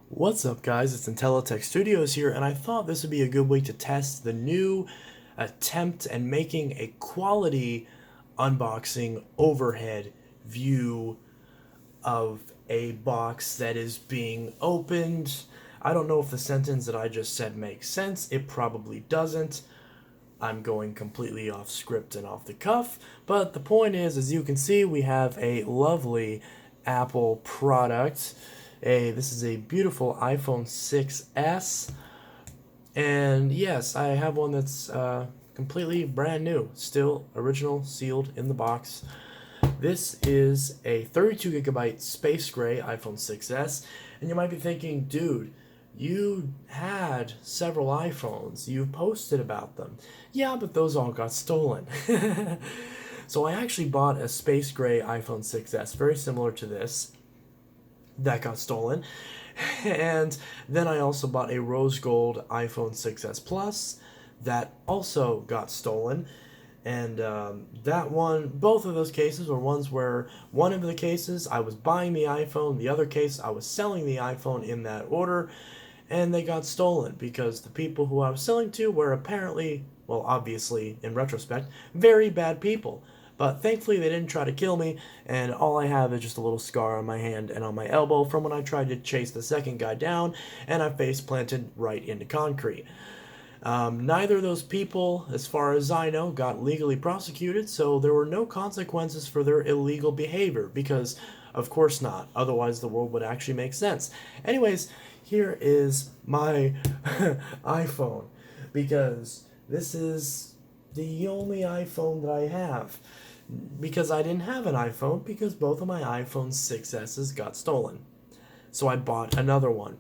What's up, guys? It's IntelliTech Studios here, and I thought this would be a good way to test the new attempt at making a quality unboxing overhead view of a box that is being opened. I don't know if the sentence that I just said makes sense. It probably doesn't. I'm going completely off script and off the cuff, but the point is, as you can see, we have a lovely Apple product. This is a beautiful iPhone 6s, and yes, I have one that's completely brand new, still original, sealed in the box. This is a 32 gigabyte space gray iPhone 6s, and you might be thinking, dude, you had several iPhones. You've posted about them. Yeah, but those all got stolen. So I actually bought a space gray iPhone 6s, very similar to this, that got stolen. And then I also bought a rose gold iPhone 6s Plus that also got stolen. And that one, both of those cases were ones where one of the cases I was buying the iPhone, the other case I was selling the iPhone in that order, and they got stolen because the people who I was selling to were apparently, well, obviously, in retrospect, very bad people. But thankfully, they didn't try to kill me, and all I have is just a little scar on my hand and on my elbow from when I tried to chase the second guy down, and I face planted right into concrete. Neither of those people, as far as I know, got legally prosecuted, so there were no consequences for their illegal behavior, because of course not, otherwise the world would actually make sense. Anyways, here is my iPhone, because this is the only iPhone that I have. Because I didn't have an iPhone, because both of my iPhone 6s's got stolen. So I bought another one.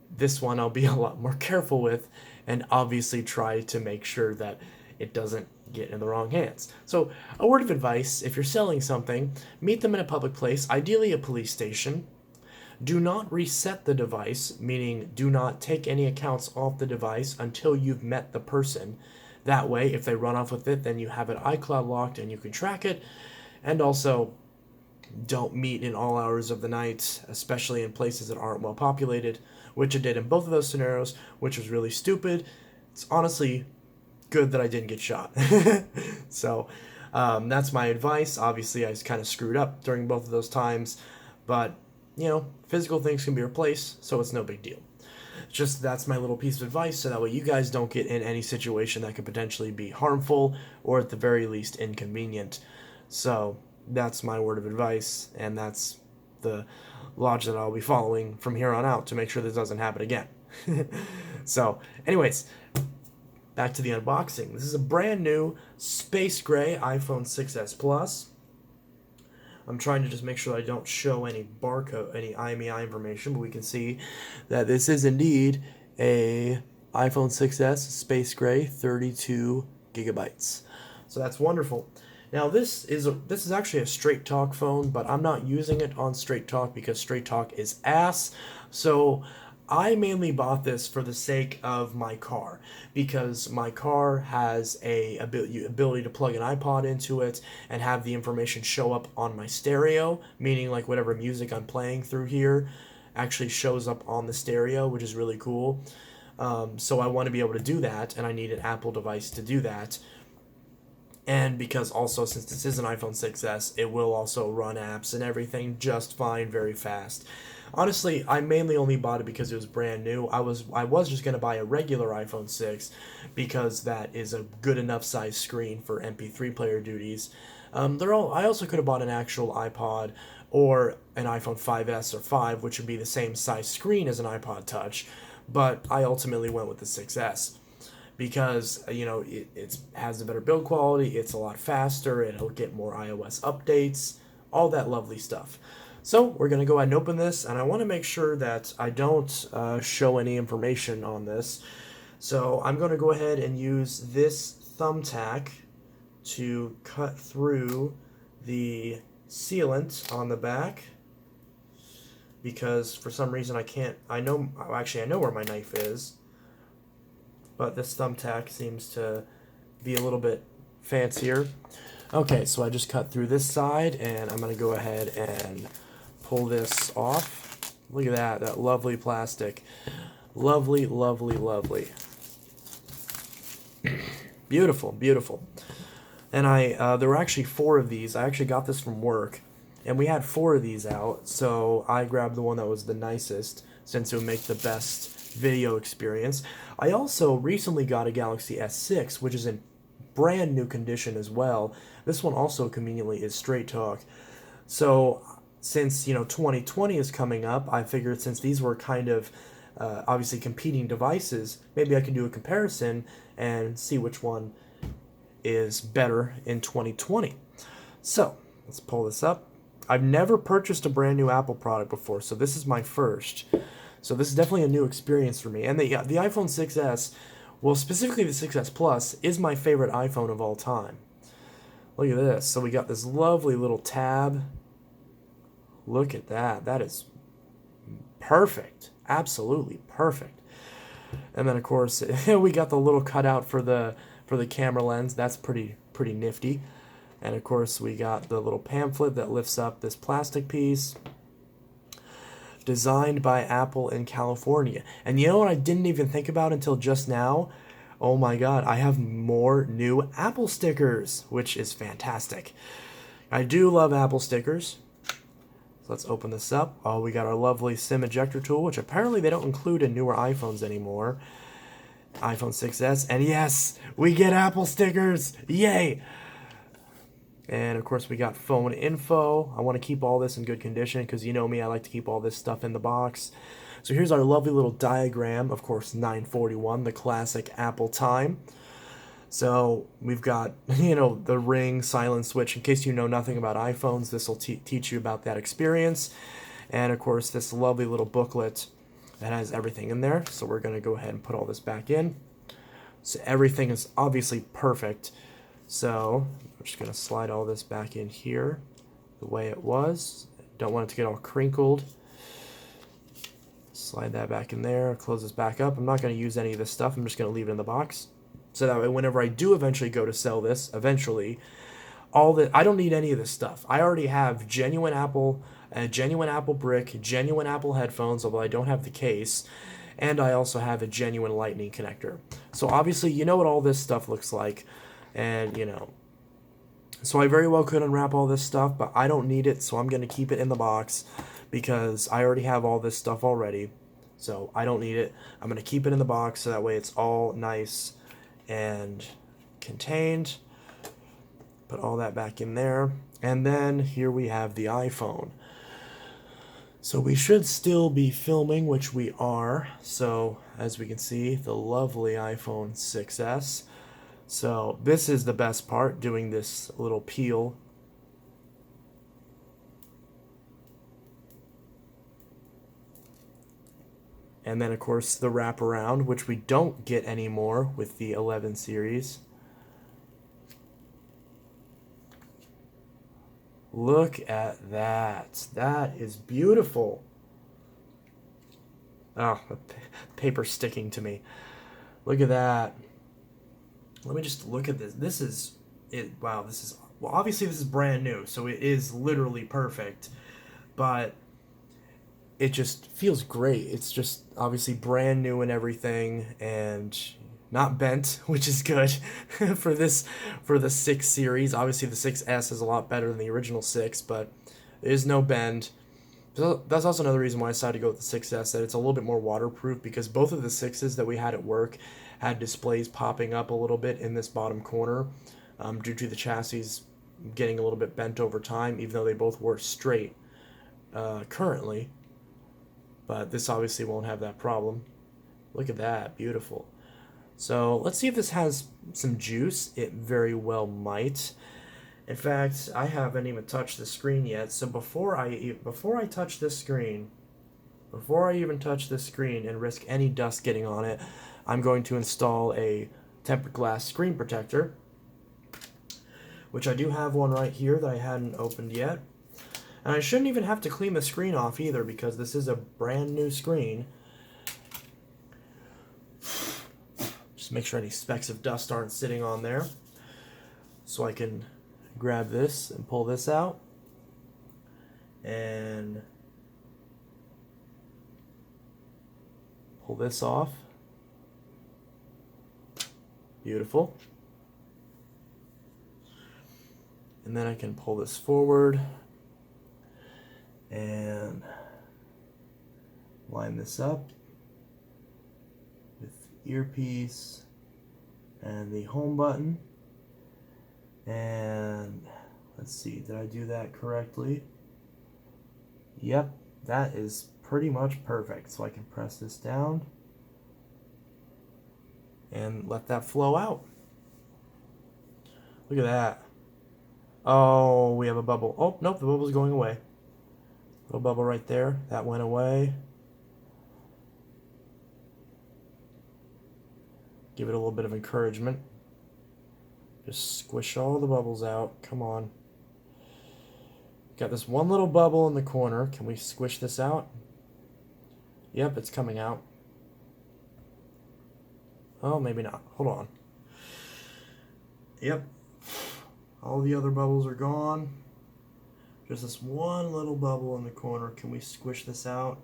This one I'll be a lot more careful with, and obviously try to make sure that it doesn't get in the wrong hands. So, a word of advice, if you're selling something, meet them in a public place, ideally a police station. Do not reset the device, meaning do not take any accounts off the device until you've met the person. That way, if they run off with it, then you have it iCloud locked and you can track it. And also, don't meet in all hours of the night, especially in places that aren't well populated, which I did in both of those scenarios, which was really stupid. It's honestly good that I didn't get shot. So that's my advice. Obviously, I kind of screwed up during both of those times, but physical things can be replaced, so it's no big deal. Just that's my little piece of advice, so that way you guys don't get in any situation that could potentially be harmful or at the very least inconvenient. So that's my word of advice, and that's the logic that I'll be following from here on out to make sure this doesn't happen again. So, anyways, back to the unboxing. This is a brand new space gray iPhone 6s Plus. I'm trying to just make sure I don't show any barcode, any IMEI information, but we can see that this is indeed a iPhone 6s space gray, 32 gigabytes. So that's wonderful. Now this is actually a Straight Talk phone, but I'm not using it on Straight Talk because Straight Talk is ass. So I mainly bought this for the sake of my car, because my car has a ability to plug an iPod into it and have the information show up on my stereo, meaning like whatever music I'm playing through here actually shows up on the stereo, which is really cool. So I want to be able to do that, and I need an Apple device to do that. And because also, since this is an iPhone 6s, it will also run apps and everything just fine, very fast. Honestly, I mainly only bought it because it was brand new. I was just gonna buy a regular iPhone 6 because that is a good enough size screen for MP3 player duties. I also could have bought an actual iPod or an iPhone 5s or 5, which would be the same size screen as an iPod Touch, but I ultimately went with the 6s because it has a better build quality, it's a lot faster, it'll get more iOS updates, all that lovely stuff. So we're going to go ahead and open this, and I want to make sure that I don't show any information on this. So I'm going to go ahead and use this thumbtack to cut through the sealant on the back, because for some reason I know where my knife is, but this thumbtack seems to be a little bit fancier. Okay, so I just cut through this side, and I'm going to go ahead and pull this off. Look at that lovely plastic. Lovely, lovely, lovely. Beautiful, beautiful. And there were actually 4 of these. I actually got this from work, and we had 4 of these out, so I grabbed the one that was the nicest, since it would make the best video experience. I also recently got a Galaxy S6, which is in brand new condition as well. This one also conveniently is straight talk. So since 2020 is coming up, I figured since these were kind of obviously competing devices, maybe I can do a comparison and see which one is better in 2020. So let's pull this up. I've never purchased a brand new Apple product before, so this is my first. So this is definitely a new experience for me. And the iPhone 6s, well, specifically the 6s Plus, is my favorite iPhone of all time. Look at this. So we got this lovely little tab. Look at that. That is perfect. Absolutely perfect. And then of course we got the little cutout for the camera lens. That's pretty nifty. And of course we got the little pamphlet that lifts up this plastic piece. Designed by Apple in California. And you know what I didn't even think about until just now? Oh my god, I have more new Apple stickers, which is fantastic. I do love Apple stickers. So let's open this up. Oh, we got our lovely SIM ejector tool, which apparently they don't include in newer iPhones anymore. iPhone 6s, and yes, we get Apple stickers! Yay! And of course we got phone info. I want to keep all this in good condition because you know me, I like to keep all this stuff in the box. So here's our lovely little diagram, of course 941, the classic Apple time. So we've got, the ring, silent switch. In case you know nothing about iPhones, this will teach you about that experience. And of course this lovely little booklet that has everything in there. So we're going to go ahead and put all this back in. So everything is obviously perfect. So I'm just going to slide all this back in here the way it was. Don't want it to get all crinkled. Slide that back in there, close this back up. I'm not going to use any of this stuff. I'm just going to leave it in the box. So that way whenever I do eventually go to sell this, I don't need any of this stuff. I already have genuine Apple brick, genuine Apple headphones, although I don't have the case. And I also have a genuine lightning connector. So obviously you know what all this stuff looks like. And, so I very well could unwrap all this stuff, but I don't need it, so I'm going to keep it in the box because I already have all this stuff already. So I don't need it. I'm going to keep it in the box so that way it's all nice and contained. Put all that back in there. And then here we have the iPhone. So we should still be filming, which we are. So as we can see, the lovely iPhone 6s. So this is the best part, doing this little peel. And then of course the wraparound, which we don't get anymore with the 11 series. Look at that. That is beautiful. Oh, the paper's sticking to me. Look at that. Let me just look at this. This is it. Wow, well, obviously this is brand new, so it is literally perfect. But it just feels great. It's just obviously brand new and everything, and not bent, which is good for the 6 series. Obviously the 6S is a lot better than the original 6, but there is no bend. So that's also another reason why I decided to go with the 6S, that it's a little bit more waterproof, because both of the 6s that we had at work had displays popping up a little bit in this bottom corner due to the chassis getting a little bit bent over time, even though they both were straight currently. But this obviously won't have that problem. Look at that, beautiful. So let's see if this has some juice. It very well might. In fact, I haven't even touched the screen yet. So before I touch this screen, before I even touch this screen and risk any dust getting on it, I'm going to install a tempered glass screen protector, which I do have one right here that I hadn't opened yet. And I shouldn't even have to clean the screen off either, because this is a brand new screen. Just make sure any specks of dust aren't sitting on there. So I can grab this and pull this out. And Pull this off. Beautiful. And then I can pull this forward and line this up with earpiece and the home button. And let's see, did I do that correctly? Yep, that is pretty much perfect. So I can press this down and let that flow out. Look at that. Oh, we have a bubble. Oh, nope, the bubble's going away. Little bubble right there. That went away. Give it a little bit of encouragement. Just squish all the bubbles out. Come on. Got this one little bubble in the corner. Can we squish this out? Yep, it's coming out. Oh, maybe not. Hold on. Yep. All the other bubbles are gone. Just this one little bubble in the corner. Can we squish this out?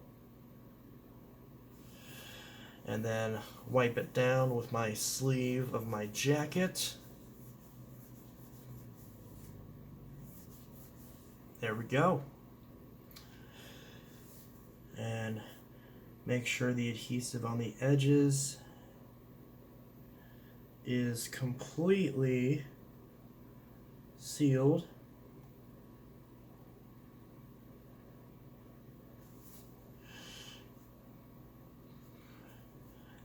And then wipe it down with my sleeve of my jacket. There we go. And make sure the adhesive on the edges is completely sealed.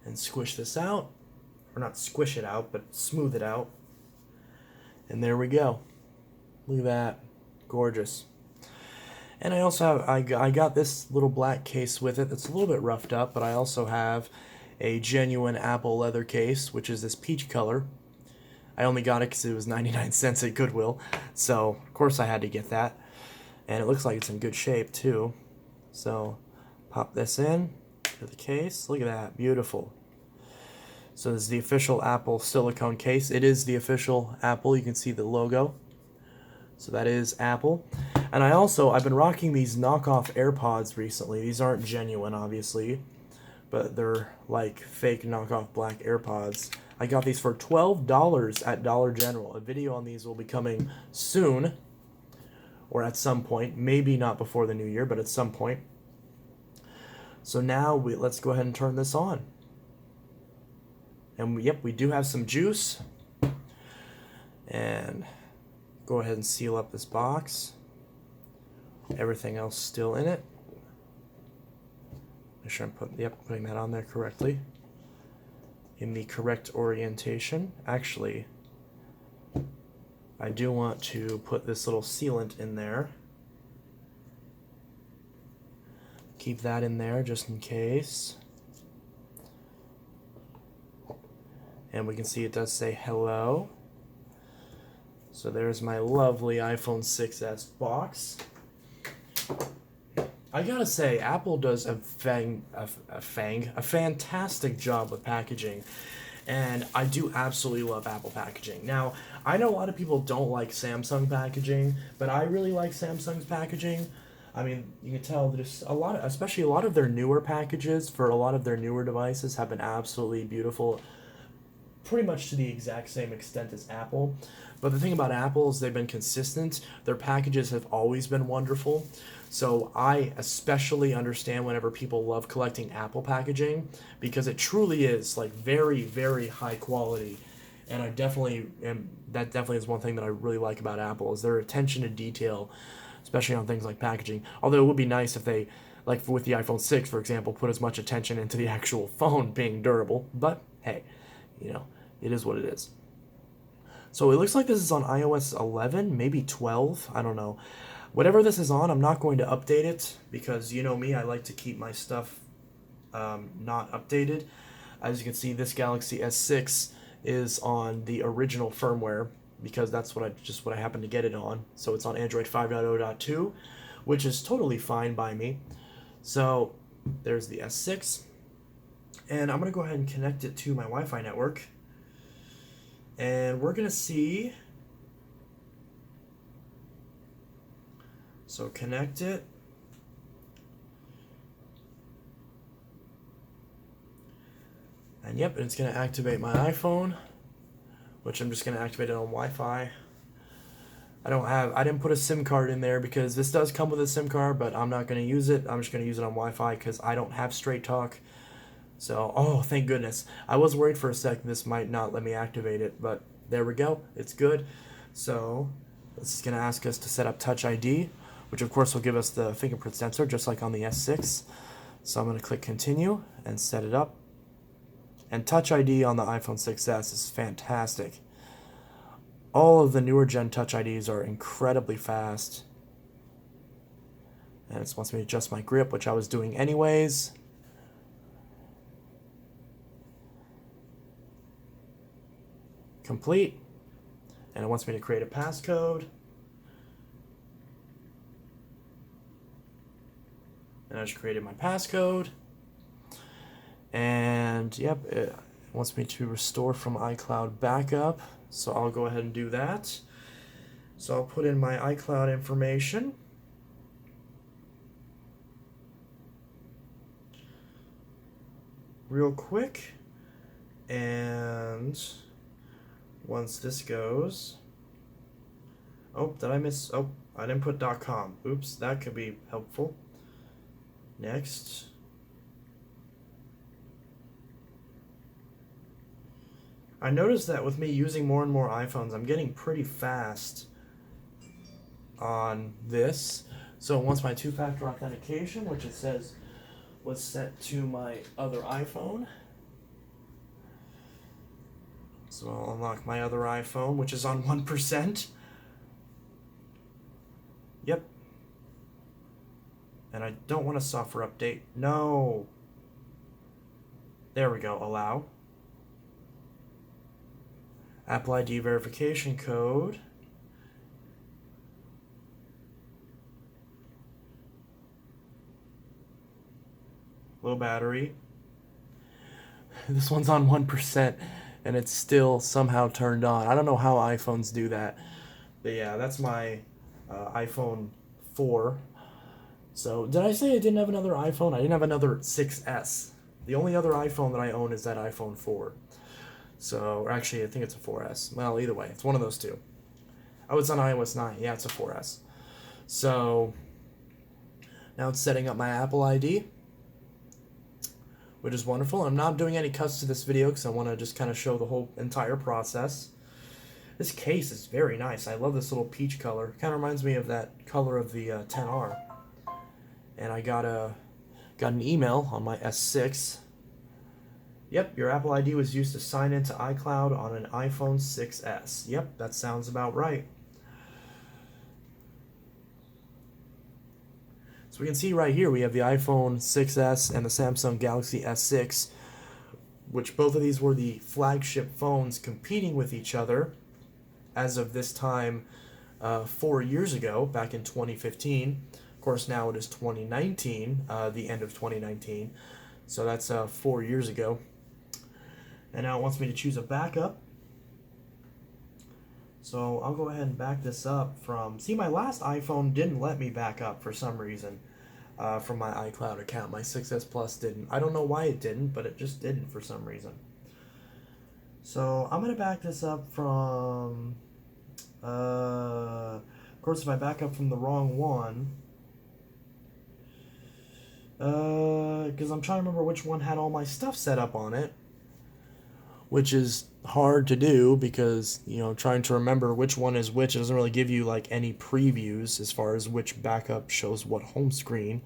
And squish this out, or not squish it out, but smooth it out. And there we go. Look at that, gorgeous. And I also have, I got this little black case with it. It's a little bit roughed up, but I also have a genuine Apple leather case, which is this peach color. I only got it because it was 99 cents at Goodwill, so of course I had to get that. And it looks like it's in good shape too. So pop this in to the case. Look at that, beautiful. So this is the official Apple silicone case. It is the official Apple. You can see the logo. So that is Apple. And I've been rocking these knockoff AirPods recently. These aren't genuine, obviously, but they're like fake knockoff black AirPods. I got these for $12 at Dollar General. A video on these will be coming soon, or at some point. Maybe not before the new year, but at some point. So now let's go ahead and turn this on. And yep, we do have some juice. And go ahead and seal up this box. Everything else still in it. Make sure I'm putting that on there correctly. In the correct orientation. Actually, I do want to put this little sealant in there. Keep that in there just in case. And we can see it does say hello. So there's my lovely iPhone 6s box. I gotta say, Apple does a fantastic job with packaging. And I do absolutely love Apple packaging. Now, I know a lot of people don't like Samsung packaging, but I really like Samsung's packaging. I mean, you can tell there's especially a lot of their newer packages for a lot of their newer devices have been absolutely beautiful, pretty much to the exact same extent as Apple. But the thing about Apple is they've been consistent. Their packages have always been wonderful. So I especially understand whenever people love collecting Apple packaging, because it truly is like very, very high quality. And that definitely is one thing that I really like about Apple is their attention to detail, especially on things like packaging. Although it would be nice if they, like with the iPhone 6, for example, put as much attention into the actual phone being durable. But hey, it is what it is. So it looks like this is on iOS 11, maybe 12, I don't know. Whatever this is on, I'm not going to update it because you know me, I like to keep my stuff not updated. As you can see, this Galaxy S6 is on the original firmware because that's what I happen to get it on. So it's on Android 5.0.2, which is totally fine by me. So there's the S6. And I'm going to go ahead and connect it to my Wi-Fi network. And we're going to see. So connect it. And yep, it's going to activate my iPhone, which I'm just going to activate it on Wi-Fi. I didn't put a SIM card in there because this does come with a SIM card, but I'm not going to use it. I'm just going to use it on Wi-Fi because I don't have Straight Talk. So, oh, thank goodness. I was worried for a second this might not let me activate it, but there we go. It's good. So, this is going to ask us to set up Touch ID, which of course will give us the fingerprint sensor, just like on the S6. So I'm going to click Continue and set it up. And Touch ID on the iPhone 6s is fantastic. All of the newer gen Touch IDs are incredibly fast. And it wants me to adjust my grip, which I was doing anyways. Complete. And it wants me to create a passcode. And I just created my passcode. And yep, it wants me to restore from iCloud backup. So I'll go ahead and do that. So I'll put in my iCloud information. Real quick. And once this goes... Oh, did I miss... Oh, I didn't put .com. Oops, that could be helpful. Next. I noticed that with me using more and more iPhones, I'm getting pretty fast on this. So once my two-factor authentication, which it says was set to my other iPhone. So I'll unlock my other iPhone, which is on 1%. Yep. And I don't want a software update. No. There we go. Allow. Apple ID verification code. Low battery. This one's on 1% and it's still somehow turned on. I don't know how iPhones do that. But yeah, that's my iPhone 4. So, did I say I didn't have another iPhone? I didn't have another 6S. The only other iPhone that I own is that iPhone 4. So, or actually, I think it's a 4S. Well, either way, it's one of those two. Oh, it's on iOS 9. Yeah, it's a 4S. So, now it's setting up my Apple ID, which is wonderful. I'm not doing any cuts to this video because I want to just kind of show the whole entire process. This case is very nice. I love this little peach color. Kind of reminds me of that color of the 10R. And I got an email on my S6. Yep, your Apple ID was used to sign into iCloud on an iPhone 6s. Yep, that sounds about right. So we can see right here we have the iPhone 6s and the Samsung Galaxy S6, which both of these were the flagship phones competing with each other as of this time 4 years ago, back in 2015. Of course, now it is 2019, the end of 2019. So that's 4 years ago. And now it wants me to choose a backup. So I'll go ahead and back this up from... See, my last iPhone didn't let me back up for some reason from my iCloud account. My 6S Plus didn't. I don't know why it didn't, but it just didn't for some reason. So I'm going to back this up from... of course, if I back up from the wrong one... because I'm trying to remember which one had all my stuff set up on it. Which is hard to do because, you know, trying to remember which one is which, it doesn't really give you like any previews as far as which backup shows what home screen.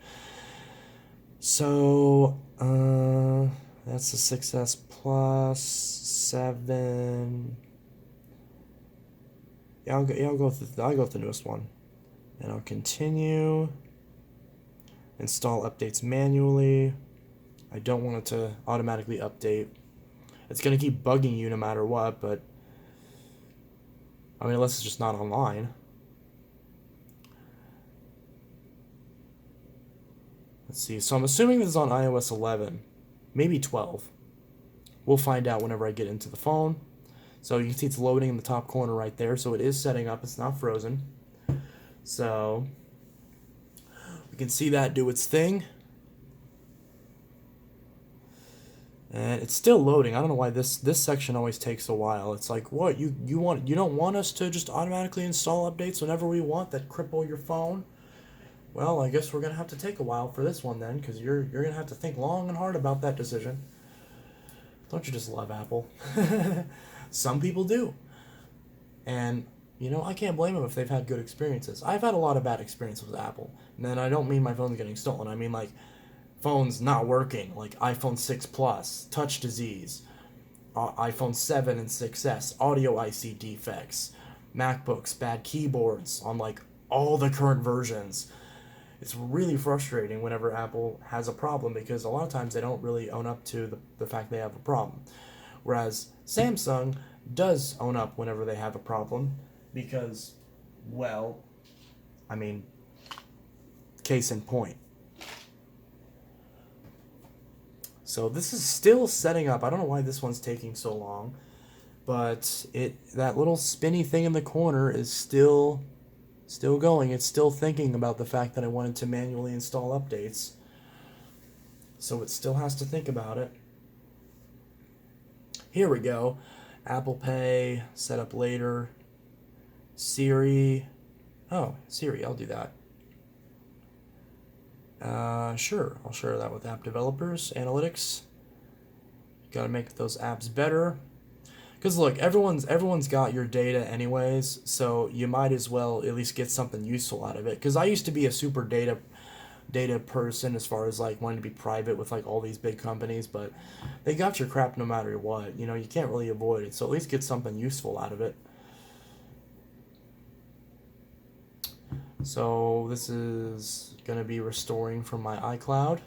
So, that's the 6S Plus, 7. Yeah, I'll go with the newest one. And I'll continue. Install updates manually. I don't want it to automatically update. It's going to keep bugging you no matter what, but I mean, unless it's just not online. Let's see. So I'm assuming this is on iOS 11, maybe 12. We'll find out whenever I get into the phone. So you can see it's loading in the top corner right there. So it is setting up. It's not frozen. So we can see that do its thing. And it's still loading. I don't know why this section always takes a while. It's like, what, you don't want us to just automatically install updates whenever we want that cripple your phone? Well, I guess we're gonna have to take a while for this one then, because you're gonna have to think long and hard about that decision. Don't you just love Apple? Some people do. And I can't blame them if they've had good experiences. I've had a lot of bad experiences with Apple. And then I don't mean my phone's getting stolen. I mean like phones not working, like iPhone 6 Plus, touch disease, iPhone 7 and 6S, audio IC defects, MacBooks, bad keyboards on like all the current versions. It's really frustrating whenever Apple has a problem because a lot of times they don't really own up to the fact they have a problem. Whereas Samsung does own up whenever they have a problem because, well, I mean, case in point. So this is still setting up. I don't know why this one's taking so long, but that little spinny thing in the corner is still going. It's still thinking about the fact that I wanted to manually install updates. So it still has to think about it. Here we go. Apple Pay, set up later. Siri. Oh, Siri, I'll do that. Sure, I'll share that with app developers. Analytics. Gotta make those apps better. Because look, everyone's got your data anyways, so you might as well at least get something useful out of it. Because I used to be a super data person as far as like wanting to be private with like all these big companies, but they got your crap no matter what. You can't really avoid it, so at least get something useful out of it. So this is going to be restoring from my iCloud.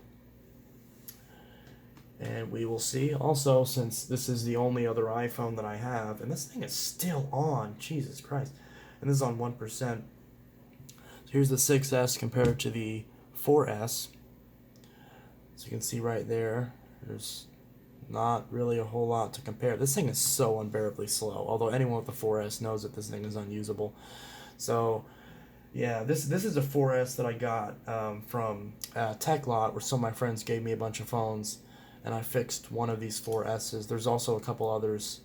And we will see. Also, since this is the only other iPhone that I have, and this thing is still on, Jesus Christ. And this is on 1%. So here's the 6S compared to the 4S. So you can see right there, there's not really a whole lot to compare. This thing is so unbearably slow, although anyone with the 4S knows that this thing is unusable. So yeah, this is a 4S that I got from Tech Lot, where some of my friends gave me a bunch of phones, and I fixed one of these 4S's. There's also a couple others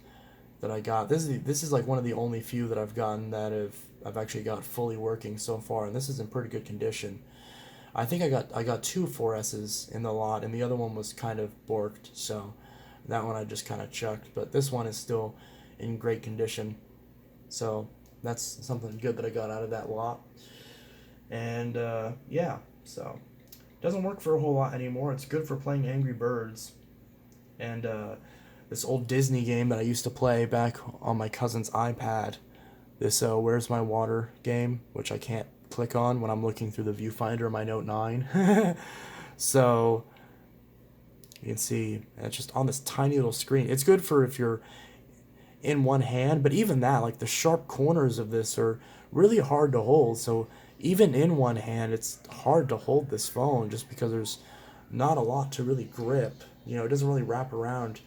that I got. This is like one of the only few that I've gotten that I've actually got fully working so far, and this is in pretty good condition. I think I got two 4S's in the lot, and the other one was kind of borked, so that one I just kind of chucked. But this one is still in great condition, so that's something good that I got out of that lot. And yeah, so doesn't work for a whole lot anymore. It's good for playing Angry Birds and this old Disney game that I used to play back on my cousin's iPad. This Where's My Water game, which I can't click on when I'm looking through the viewfinder of my Note 9. So you can see it's just on this tiny little screen. It's good for if you're in one hand, but even that, like the sharp corners of this are really hard to hold. So even in one hand, it's hard to hold this phone just because there's not a lot to really grip. It doesn't really wrap around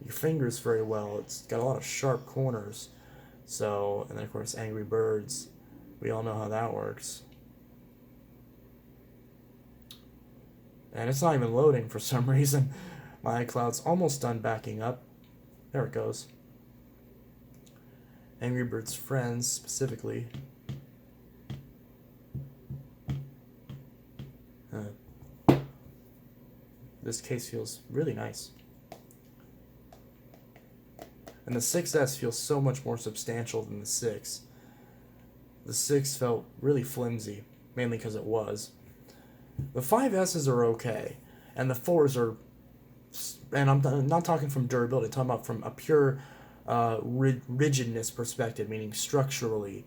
your fingers very well. It's got a lot of sharp corners. So, and then of course Angry Birds. We all know how that works. And it's not even loading for some reason. My iCloud's almost done backing up. There it goes. Angry Birds Friends, specifically. This case feels really nice. And the 6S feels so much more substantial than the 6. The 6 felt really flimsy, mainly because it was. The 5S's are okay, and the 4s are, and I'm not talking from durability, I'm talking about from a pure rigidness perspective, meaning structurally.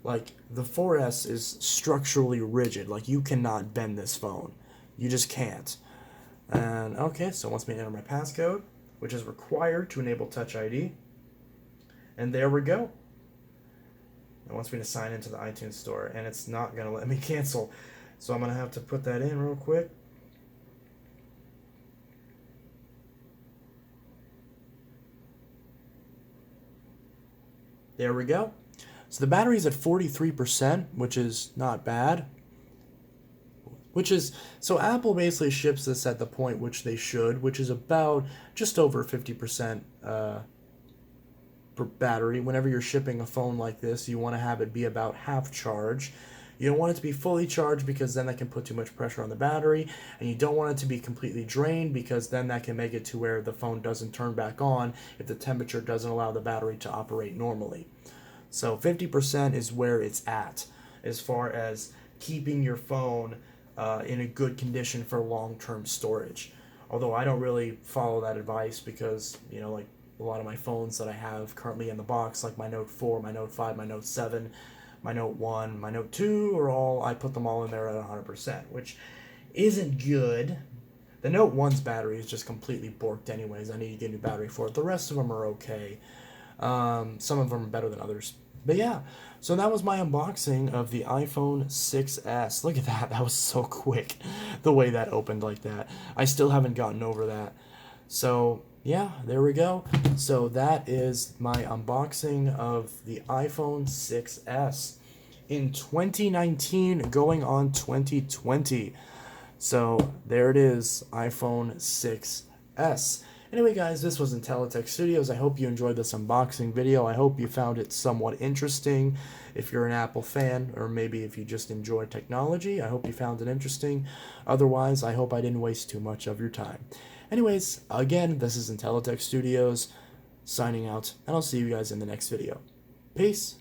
Like, the 4S is structurally rigid. Like, you cannot bend this phone. You just can't. And, okay, so it wants me to enter my passcode, which is required to enable Touch ID. And there we go. It wants me to sign into the iTunes store, and it's not going to let me cancel. So I'm going to have to put that in real quick. There we go. So the battery's at 43%, which is not bad. which is, so Apple basically ships this at the point which they should, which is about just over 50% battery. Whenever you're shipping a phone like this, you want to have it be about half charge. You don't want it to be fully charged because then that can put too much pressure on the battery, and you don't want it to be completely drained because then that can make it to where the phone doesn't turn back on if the temperature doesn't allow the battery to operate normally. So 50% is where it's at as far as keeping your phone in a good condition for long-term storage. Although I don't really follow that advice because, like a lot of my phones that I have currently in the box, like my Note 4, my Note 5, my Note 7, my Note 1, my Note 2, I put them all in there at 100%, which isn't good. The Note 1's battery is just completely borked anyways. I need to get a new battery for it. The rest of them are okay. Some of them are better than others. But yeah, so that was my unboxing of the iPhone 6S. Look at that. That was so quick, the way that opened like that. I still haven't gotten over that. So yeah, there we go. So that is my unboxing of the iPhone 6S in 2019 going on 2020. So there it is, iPhone 6S. Anyway, guys, this was Intellitech Studios. I hope you enjoyed this unboxing video. I hope you found it somewhat interesting. If you're an Apple fan, or maybe if you just enjoy technology, I hope you found it interesting. Otherwise, I hope I didn't waste too much of your time. Anyways, again, this is Intellitech Studios, signing out, and I'll see you guys in the next video. Peace.